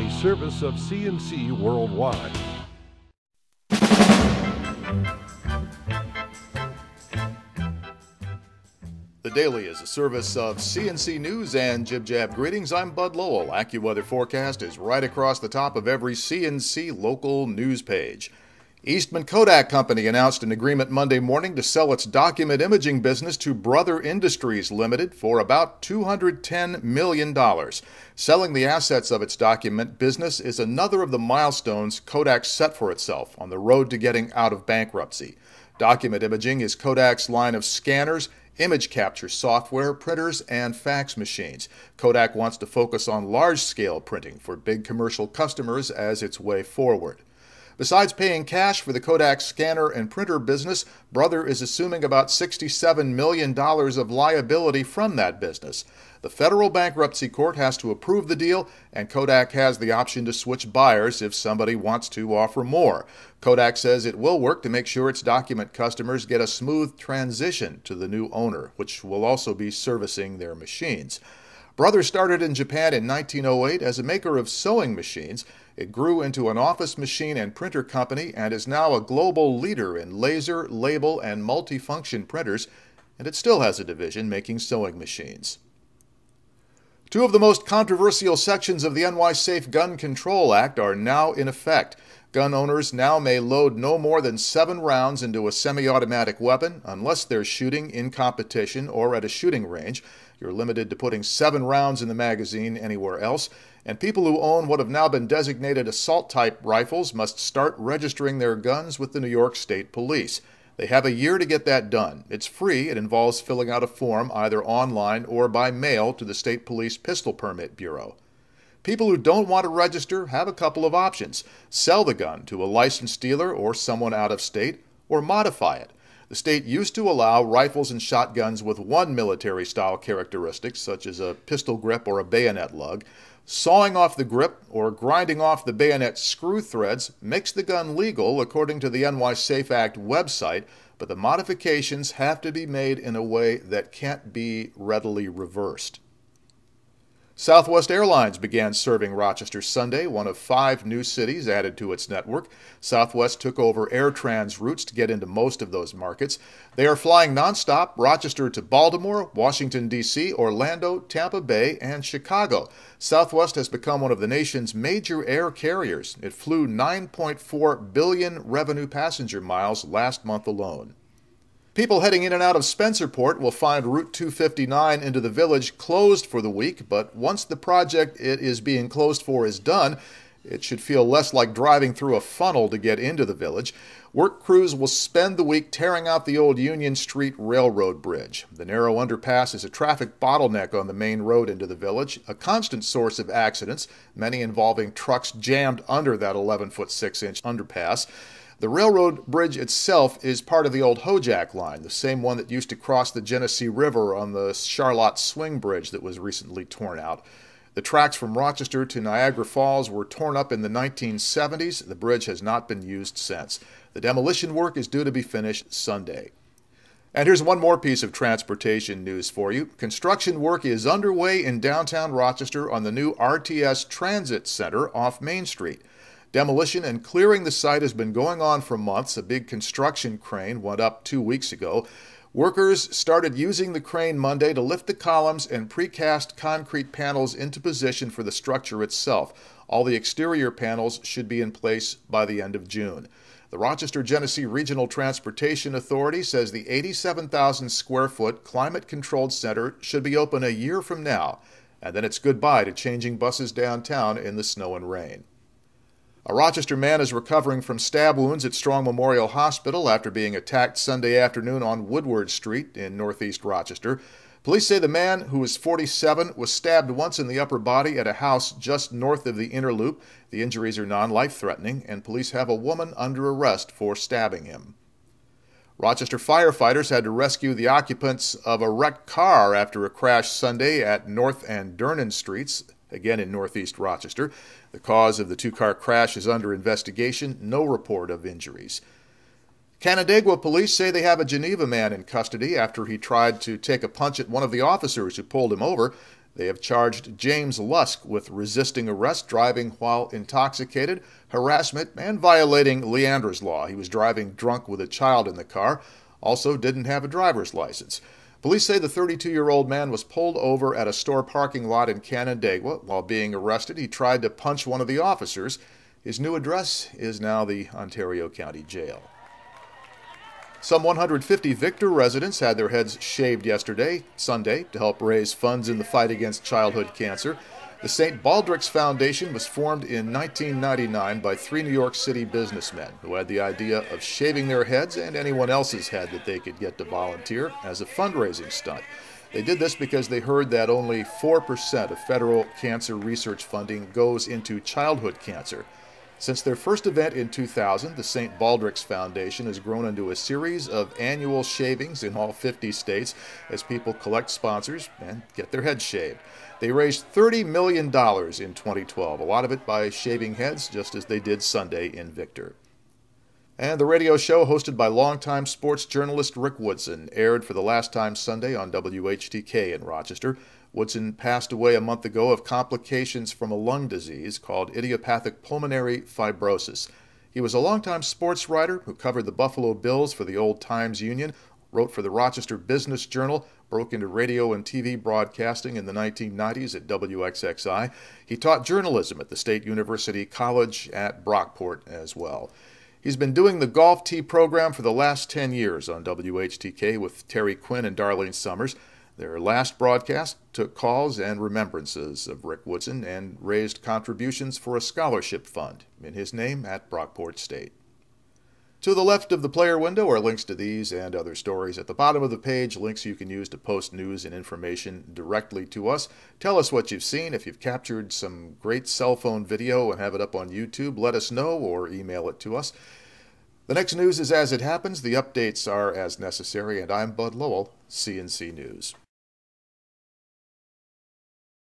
a service of CNC Worldwide. The Daily is a service of CNC News and Jib Jab Greetings. I'm Bud Lowell. AccuWeather forecast is right across the top of every CNC local news page. Eastman Kodak Company announced an agreement Monday morning to sell its document imaging business to Brother Industries Limited for about $210 million. Selling the assets of its document business is another of the milestones Kodak set for itself on the road to getting out of bankruptcy. Document imaging is Kodak's line of scanners, image capture software, printers, and fax machines. Kodak wants to focus on large-scale printing for big commercial customers as its way forward. Besides paying cash for the Kodak scanner and printer business, Brother is assuming about $67 million of liability from that business. The federal bankruptcy court has to approve the deal, and Kodak has the option to switch buyers if somebody wants to offer more. Kodak says it will work to make sure its document customers get a smooth transition to the new owner, which will also be servicing their machines. Brother started in Japan in 1908 as a maker of sewing machines. It grew into an office machine and printer company and is now a global leader in laser, label, and multifunction printers, and it still has a division making sewing machines. Two of the most controversial sections of the NY Safe Gun Control Act are now in effect. Gun owners now may load no more than 7 rounds into a semi-automatic weapon unless they're shooting in competition or at a shooting range. You're limited to putting 7 rounds in the magazine anywhere else. And people who own what have now been designated assault-type rifles must start registering their guns with the New York State Police. They have a year to get that done. It's free. It involves filling out a form either online or by mail to the State Police Pistol Permit Bureau. People who don't want to register have a couple of options. Sell the gun to a licensed dealer or someone out of state, or modify it. The state used to allow rifles and shotguns with one military-style characteristic, such as a pistol grip or a bayonet lug. Sawing off the grip or grinding off the bayonet screw threads makes the gun legal according to the NY Safe Act website, but the modifications have to be made in a way that can't be readily reversed. Southwest Airlines began serving Rochester Sunday, one of 5 new cities added to its network. Southwest took over AirTran's routes to get into most of those markets. They are flying nonstop Rochester to Baltimore, Washington, D.C., Orlando, Tampa Bay, and Chicago. Southwest has become one of the nation's major air carriers. It flew 9.4 billion revenue passenger miles last month alone. People heading in and out of Spencerport will find Route 259 into the village closed for the week, but once the project it is being closed for is done, it should feel less like driving through a funnel to get into the village. Work crews will spend the week tearing out the old Union Street Railroad Bridge. The narrow underpass is a traffic bottleneck on the main road into the village, a constant source of accidents, many involving trucks jammed under that 11-foot 6-inch underpass. The railroad bridge itself is part of the old Hojack line, the same one that used to cross the Genesee River on the Charlotte Swing Bridge that was recently torn out. The tracks from Rochester to Niagara Falls were torn up in the 1970s. The bridge has not been used since. The demolition work is due to be finished Sunday. And here's one more piece of transportation news for you. Construction work is underway in downtown Rochester on the new RTS Transit Center off Main Street. Demolition and clearing the site has been going on for months. A big construction crane went up 2 weeks ago. Workers started using the crane Monday to lift the columns and precast concrete panels into position for the structure itself. All the exterior panels should be in place by the end of June. The Rochester-Genesee Regional Transportation Authority says the 87,000 square foot climate-controlled center should be open a year from now, and then it's goodbye to changing buses downtown in the snow and rain. A Rochester man is recovering from stab wounds at Strong Memorial Hospital after being attacked Sunday afternoon on Woodward Street in northeast Rochester. Police say the man, who is 47, was stabbed once in the upper body at a house just north of the inner loop. The injuries are non-life-threatening, and police have a woman under arrest for stabbing him. Rochester firefighters had to rescue the occupants of a wrecked car after a crash Sunday at North and Dernan Streets, again in northeast Rochester. The cause of the 2-car crash is under investigation. No report of injuries. Canandaigua police say they have a Geneva man in custody after he tried to take a punch at one of the officers who pulled him over. They have charged James Lusk with resisting arrest, driving while intoxicated, harassment, and violating Leander's Law. He was driving drunk with a child in the car, also didn't have a driver's license. Police say the 32-year-old man was pulled over at a store parking lot in Canandaigua. While being arrested, he tried to punch one of the officers. His new address is now the Ontario County Jail. Some 150 Victor residents had their heads shaved yesterday, Sunday, to help raise funds in the fight against childhood cancer. The St. Baldrick's Foundation was formed in 1999 by 3 New York City businessmen who had the idea of shaving their heads and anyone else's head that they could get to volunteer as a fundraising stunt. They did this because they heard that only 4% of federal cancer research funding goes into childhood cancer. Since their first event in 2000, the St. Baldrick's Foundation has grown into a series of annual shavings in all 50 states as people collect sponsors and get their heads shaved. They raised $30 million in 2012, a lot of it by shaving heads, just as they did Sunday in Victor. And the radio show hosted by longtime sports journalist Rick Woodson aired for the last time Sunday on WHTK in Rochester. Woodson passed away a month ago of complications from a lung disease called idiopathic pulmonary fibrosis. He was a longtime sports writer who covered the Buffalo Bills for the Old Times Union, wrote for the Rochester Business Journal, broke into radio and TV broadcasting in the 1990s at WXXI. He taught journalism at the State University College at Brockport as well. He's been doing the Golf Tee program for the last 10 years on WHTK with Terry Quinn and Darlene Summers. Their last broadcast took calls and remembrances of Rick Woodson and raised contributions for a scholarship fund in his name at Brockport State. To the left of the player window are links to these and other stories. At the bottom of the page, links you can use to post news and information directly to us. Tell us what you've seen. If you've captured some great cell phone video and have it up on YouTube, let us know or email it to us. The next news is as it happens. The updates are as necessary, and I'm Bud Lowell, CNC News.